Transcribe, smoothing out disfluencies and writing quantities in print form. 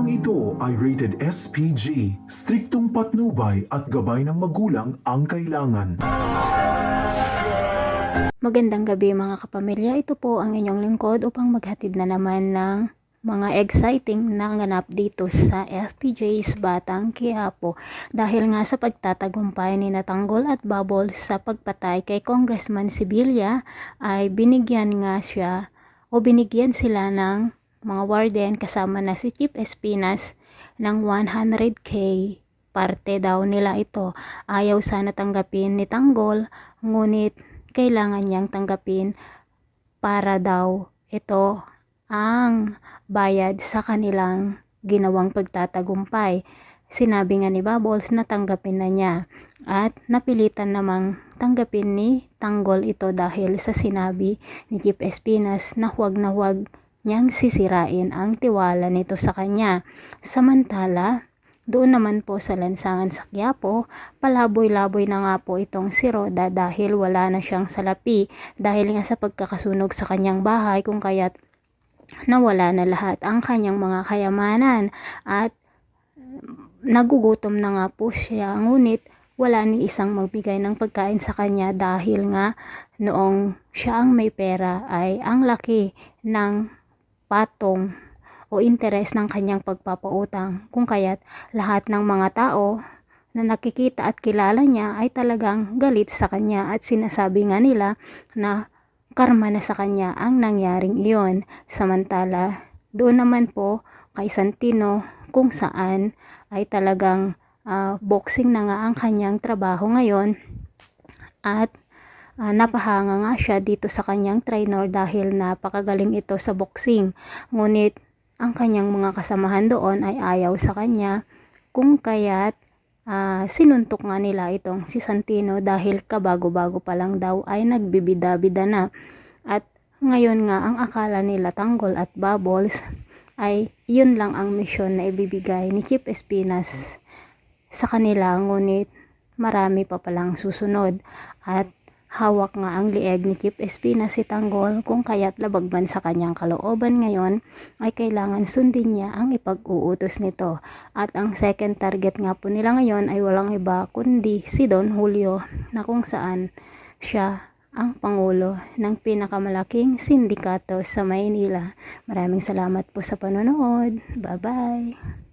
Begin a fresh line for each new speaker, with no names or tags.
Programang ito ay rated SPG, striktong patnubay at gabay ng magulang ang kailangan.
Magandang gabi mga kapamilya, ito po ang inyong lingkod upang maghatid na naman ng mga exciting na ganap dito sa FPJ's Batang Quiapo. Dahil nga sa pagtatagumpay ni Tanggol at Bubbles sa pagpatay kay Congressman Sibilya ay binigyan sila ng mga warden kasama na si Chief Espinas ng 100k. Parte daw nila ito. Ayaw sana tanggapin ni Tanggol, ngunit kailangan niyang tanggapin para daw ito ang bayad sa kanilang ginawang pagtatagumpay. Sinabi nga ni Bubbles na tanggapin na niya at napilitan namang tanggapin ni Tanggol ito dahil sa sinabi ni Chief Espinas na huwag niyang sisirain ang tiwala nito sa kanya. Samantala, doon naman po sa lansangan sa Quiapo, palaboy-laboy na nga po itong si Roda dahil wala na siyang salapi dahil nga sa pagkakasunog sa kanyang bahay kung kaya't nawala na lahat ang kanyang mga kayamanan at nagugutom na nga po siya, ngunit wala ni isang magbigay ng pagkain sa kanya dahil nga noong siya ang may pera ay ang laki ng patong o interes ng kanyang pagpapautang, kung kaya't lahat ng mga tao na nakikita at kilala niya ay talagang galit sa kanya at sinasabi nga nila na karma na sa kanya ang nangyaring iyon. Samantala, doon naman po kay Santino kung saan ay talagang boxing na nga ang kanyang trabaho ngayon at napahanga nga siya dito sa kanyang trainer dahil napakagaling ito sa boxing. Ngunit ang kanyang mga kasamahan doon ay ayaw sa kanya, kung kaya't sinuntok nga nila itong si Santino dahil kabago-bago pa lang daw ay nagbibida-bida na. At ngayon nga ang akala nila Tanggol at Bubbles ay yun lang ang misyon na ibibigay ni Chief Espinas sa kanila, ngunit marami pa palang susunod at hawak nga ang lieg ni Chief Espinas si Tanggol, kung kaya't labag man sa kanyang kalooban ngayon ay kailangan sundin niya ang ipag-uutos nito. At ang second target nga po nila ngayon ay walang iba kundi si Don Julio, na kung saan siya ang pangulo ng pinakamalaking sindikato sa Maynila. Maraming salamat po sa panonood. Bye-bye!